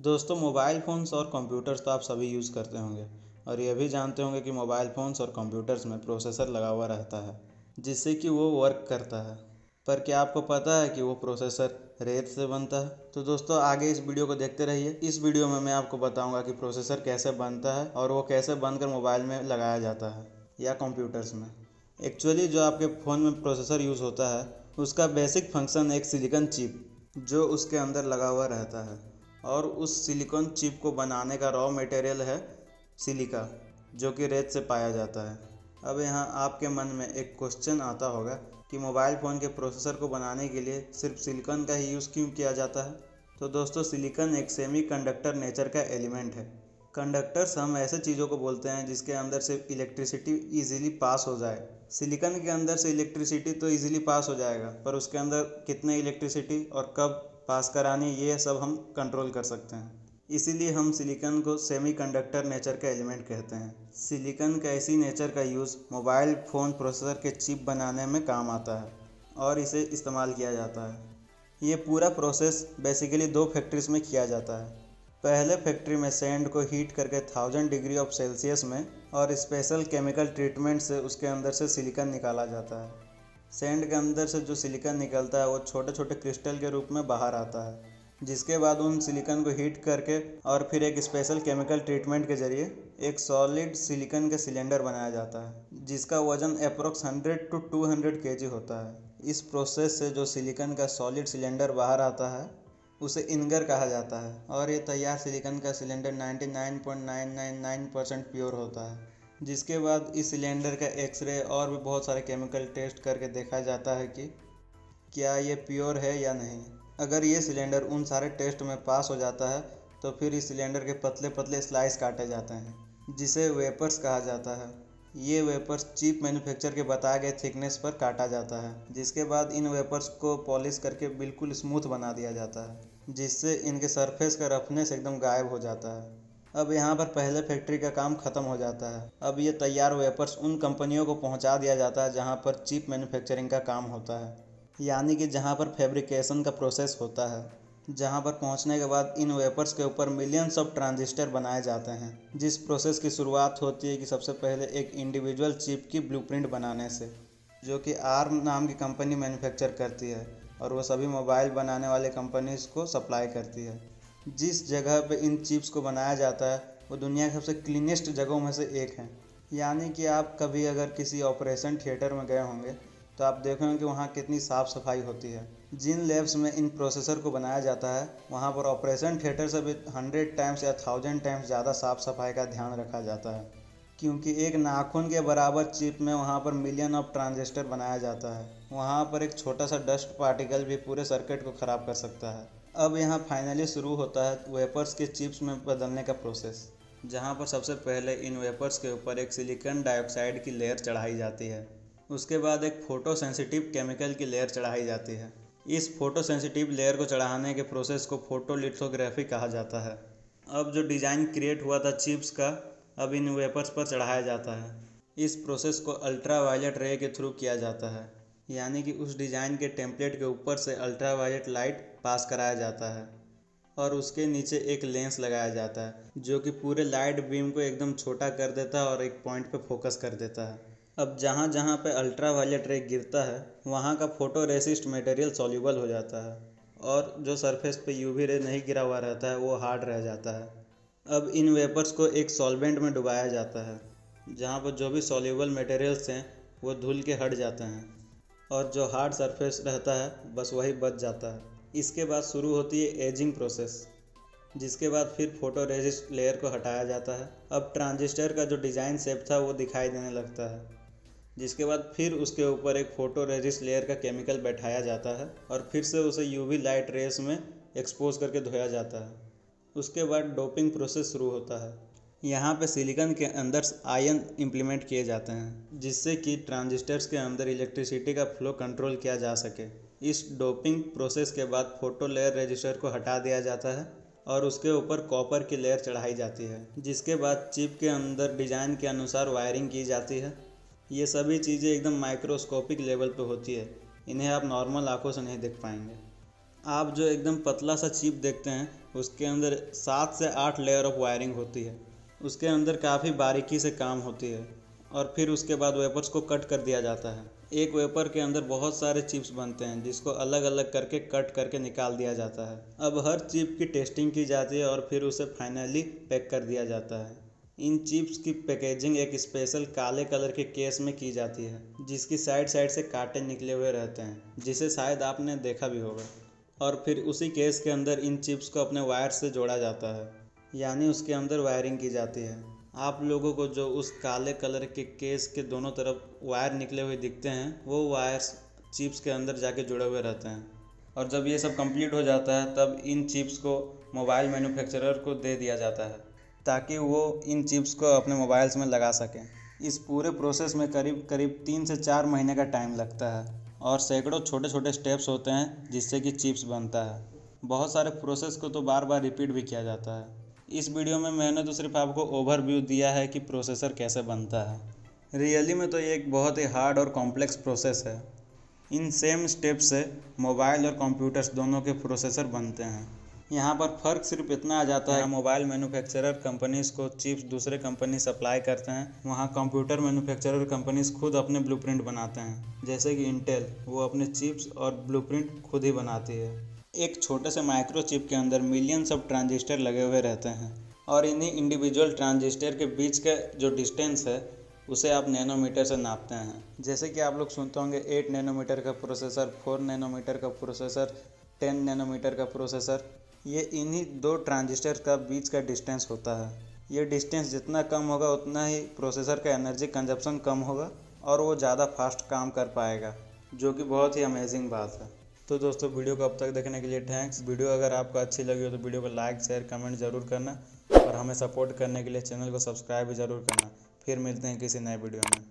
दोस्तों, mobile phones और computers तो आप सभी यूज़ करते होंगे और ये भी जानते होंगे कि मोबाइल फ़ोन्स और कंप्यूटर्स में प्रोसेसर लगा हुआ रहता है जिससे कि वो वर्क करता है। पर क्या आपको पता है कि वो प्रोसेसर रेत से बनता है? तो दोस्तों, आगे इस वीडियो को देखते रहिए। इस वीडियो में मैं आपको बताऊंगा कि प्रोसेसर कैसे बनता है और वो कैसे बनकर मोबाइल में लगाया जाता है या कंप्यूटर्स में। एक्चुअली जो आपके फ़ोन में प्रोसेसर यूज़ होता है उसका बेसिक फंक्शन एक सिलिकॉन चिप जो उसके अंदर लगा हुआ रहता है और उस सिलिकॉन चिप को बनाने का रॉ मटेरियल है सिलिका, जो कि रेत से पाया जाता है। अब यहाँ आपके मन में एक क्वेश्चन आता होगा कि मोबाइल फ़ोन के प्रोसेसर को बनाने के लिए सिर्फ सिलिकॉन का ही यूज़ क्यों किया जाता है? तो दोस्तों, सिलिकॉन एक सेमी कंडक्टर नेचर का एलिमेंट है। कंडक्टर्स हम ऐसे चीज़ों को बोलते हैं जिसके अंदर से इलेक्ट्रिसिटी ईजिली पास हो जाए। सिलिकॉन के अंदर से इलेक्ट्रिसिटी तो ईजिली पास हो जाएगा, पर उसके अंदर कितने इलेक्ट्रिसिटी और कब पास करानी, ये सब हम कंट्रोल कर सकते हैं। इसीलिए हम सिलिकॉन को सेमी कंडक्टर नेचर का एलिमेंट कहते हैं। सिलिकॉन का इसी नेचर का यूज़ मोबाइल फ़ोन प्रोसेसर के चिप बनाने में काम आता है और इसे इस्तेमाल किया जाता है। ये पूरा प्रोसेस बेसिकली दो फैक्ट्रीज में किया जाता है। पहले फैक्ट्री में सैंड को हीट करके 1000 डिग्री ऑफ सेल्सियस में और स्पेशल केमिकल ट्रीटमेंट से उसके अंदर से सिलिकॉन निकाला जाता है। सैंड के अंदर से जो सिलिकॉन निकलता है वो छोटे छोटे क्रिस्टल के रूप में बाहर आता है, जिसके बाद उन सिलिकॉन को हीट करके और फिर एक स्पेशल केमिकल ट्रीटमेंट के जरिए एक सॉलिड सिलिकॉन का सिलेंडर बनाया जाता है जिसका वजन अप्रोक्स 100 to 200 kg होता है। इस प्रोसेस से जो सिलिकॉन का सॉलिड सिलेंडर बाहर आता है उसे इनगर कहा जाता है और ये तैयार सिलिकॉन का सिलेंडर 99.999% प्योर होता है। जिसके बाद इस सिलेंडर का एक्सरे और भी बहुत सारे केमिकल टेस्ट करके देखा जाता है कि क्या ये प्योर है या नहीं। अगर ये सिलेंडर उन सारे टेस्ट में पास हो जाता है तो फिर इस सिलेंडर के पतले पतले स्लाइस काटे जाते हैं जिसे वेपर्स कहा जाता है। ये वेपर्स चिप मैन्युफैक्चर के बताए गए थिकनेस पर काटा जाता है, जिसके बाद इन वेपर्स को पॉलिश करके बिल्कुल स्मूथ बना दिया जाता है जिससे इनके सरफेस का रफनेस एकदम गायब हो जाता है। अब यहाँ पर पहले फैक्ट्री का काम ख़त्म हो जाता है। अब ये तैयार वेपर्स उन कंपनियों को पहुँचा दिया जाता है जहाँ पर चिप मैन्युफैक्चरिंग का काम होता है, यानी कि जहाँ पर फैब्रिकेशन का प्रोसेस होता है। जहाँ पर पहुँचने के बाद इन वेपर्स के ऊपर मिलियंस ऑफ ट्रांजिस्टर बनाए जाते हैं। जिस प्रोसेस की शुरुआत होती है कि सबसे पहले एक इंडिविजुअल चिप की ब्लूप्रिंट बनाने से, जो कि आर्म नाम की कंपनी मैन्युफैक्चर करती है और वो सभी मोबाइल बनाने वाले कंपनीज़ को सप्लाई करती है। जिस जगह पे इन चिप्स को बनाया जाता है वो दुनिया की सबसे क्लीनेस्ट जगहों में से एक है। यानी कि आप कभी अगर किसी ऑपरेशन थिएटर में गए होंगे तो आप देखेंगे कि वहाँ कितनी साफ़ सफाई होती है। जिन लैब्स में इन प्रोसेसर को बनाया जाता है वहाँ पर ऑपरेशन थिएटर से भी 100 टाइम्स या 1000 टाइम्स ज़्यादा साफ़ सफाई का ध्यान रखा जाता है, क्योंकि एक नाखून के बराबर चिप में वहाँ पर मिलियन ऑफ ट्रांजिस्टर बनाया जाता है। वहाँ पर एक छोटा सा डस्ट पार्टिकल भी पूरे सर्किट को ख़राब कर सकता है। अब यहाँ फाइनली शुरू होता है वेपर्स के चिप्स में बदलने का प्रोसेस, जहाँ पर सबसे पहले इन वेपर्स के ऊपर एक सिलिकॉन डाइऑक्साइड की लेयर चढ़ाई जाती है। उसके बाद एक फ़ोटो सेंसिटिव केमिकल की लेयर चढ़ाई जाती है। इस फ़ोटो सेंसिटिव लेयर को चढ़ाने के प्रोसेस को फोटोलिथोग्राफी कहा जाता है। अब जो डिज़ाइन क्रिएट हुआ था चिप्स का, अब इन वेपर्स पर चढ़ाया जाता है। इस प्रोसेस को अल्ट्रा वायलेट रे के थ्रू किया जाता है, यानी कि उस डिज़ाइन के टेम्पलेट के ऊपर से अल्ट्रा वायलेट लाइट पास कराया जाता है और उसके नीचे एक लेंस लगाया जाता है जो कि पूरे लाइट बीम को एकदम छोटा कर देता है और एक पॉइंट पे फोकस कर देता है। अब जहाँ जहाँ पे अल्ट्रा वायलेट रे गिरता है वहाँ का फोटो रेसिस्ट मटेरियल सॉल्यूबल हो जाता है और जो सरफेस पे यूवी रे नहीं गिरा हुआ रहता है वो हार्ड रह जाता है। अब इन वेपर्स को एक सॉल्वेंट में डुबाया जाता है जहाँ पर जो भी सॉल्यूबल मटेरियल्स हैं वो धुल के हट जाते हैं और जो हार्ड सरफेस रहता है बस वही बच जाता है। इसके बाद शुरू होती है एजिंग प्रोसेस, जिसके बाद फिर फोटो रेजिस्ट लेयर को हटाया जाता है। अब ट्रांजिस्टर का जो डिज़ाइन शेप था वो दिखाई देने लगता है, जिसके बाद फिर उसके ऊपर एक फोटो रेजिस्ट लेयर का केमिकल बैठाया जाता है और फिर से उसे यूवी लाइट रेस में एक्सपोज करके धोया जाता है। उसके बाद डोपिंग प्रोसेस शुरू होता है। यहाँ पे सिलिकॉन के अंदर आयन इम्प्लीमेंट किए जाते हैं जिससे कि ट्रांजिस्टर्स के अंदर इलेक्ट्रिसिटी का फ्लो कंट्रोल किया जा सके। इस डोपिंग प्रोसेस के बाद फोटो लेयर रजिस्टर को हटा दिया जाता है और उसके ऊपर कॉपर की लेयर चढ़ाई जाती है, जिसके बाद चिप के अंदर डिज़ाइन के अनुसार वायरिंग की जाती है। ये सभी चीज़ें एकदम माइक्रोस्कोपिक लेवल पे होती है, इन्हें आप नॉर्मल आंखों से नहीं देख पाएंगे। आप जो एकदम पतला सा चिप देखते हैं उसके अंदर 7 से 8 लेयर ऑफ वायरिंग होती है। उसके अंदर काफ़ी बारीकी से काम होती है और फिर उसके बाद वेपर्स को कट कर दिया जाता है। एक वेपर के अंदर बहुत सारे चिप्स बनते हैं जिसको अलग अलग करके कट करके निकाल दिया जाता है। अब हर चिप की टेस्टिंग की जाती है और फिर उसे फाइनली पैक कर दिया जाता है। इन चिप्स की पैकेजिंग एक स्पेशल काले कलर के केस में की जाती है जिसकी साइड साइड से कांटे निकले हुए रहते हैं, जिसे शायद आपने देखा भी होगा। और फिर उसी केस के अंदर इन चिप्स को अपने वायर से जोड़ा जाता है, यानी उसके अंदर वायरिंग की जाती है। आप लोगों को जो उस काले कलर के केस के दोनों तरफ वायर निकले हुए दिखते हैं वो वायर्स चिप्स के अंदर जाके जुड़े हुए रहते हैं। और जब ये सब कंप्लीट हो जाता है तब इन चिप्स को मोबाइल मैन्युफैक्चरर को दे दिया जाता है ताकि वो इन चिप्स को अपने मोबाइल्स में लगा सकें। इस पूरे प्रोसेस में करीब करीब 3 से 4 महीने का टाइम लगता है और सैकड़ों छोटे छोटे स्टेप्स होते हैं जिससे कि चिप्स बनता है। बहुत सारे प्रोसेस को तो बार बार रिपीट भी किया जाता है। इस वीडियो में मैंने तो सिर्फ आपको ओवरव्यू दिया है कि प्रोसेसर कैसे बनता है। रियली में तो ये एक बहुत ही हार्ड और कॉम्प्लेक्स प्रोसेस है। इन सेम स्टेप से मोबाइल और कंप्यूटर्स दोनों के प्रोसेसर बनते हैं। यहाँ पर फ़र्क सिर्फ इतना आ जाता है, मोबाइल मैन्युफैक्चरर कंपनीज़ को चिप्स दूसरे कंपनी सप्लाई करते हैं, वहाँ कंप्यूटर मैन्युफैक्चरर कंपनीज़ खुद अपने ब्लूप्रिंट बनाते हैं। जैसे कि इंटेल, वो अपने चिप्स और ब्लूप्रिंट खुद ही बनाती है। एक छोटे से माइक्रो चिप के अंदर मिलियंस ऑफ ट्रांजिस्टर लगे हुए रहते हैं और इन्हीं इंडिविजुअल ट्रांजिस्टर के बीच का जो डिस्टेंस है उसे आप नैनोमीटर से नापते हैं। जैसे कि आप लोग सुनते होंगे 8 नैनोमीटर का प्रोसेसर, 4 नैनोमीटर का प्रोसेसर, 10 नैनोमीटर का प्रोसेसर, ये इन्हीं 2 ट्रांजिस्टर का बीच का डिस्टेंस होता है। ये डिस्टेंस जितना कम होगा उतना ही प्रोसेसर का एनर्जी कंजप्शन कम होगा और वो ज़्यादा फास्ट काम कर पाएगा, जो कि बहुत ही अमेजिंग बात है। तो दोस्तों, वीडियो को अब तक देखने के लिए थैंक्स। वीडियो अगर आपको अच्छी लगी हो तो वीडियो को लाइक, शेयर, कमेंट ज़रूर करना और हमें सपोर्ट करने के लिए चैनल को सब्सक्राइब भी ज़रूर करना। फिर मिलते हैं किसी नए वीडियो में।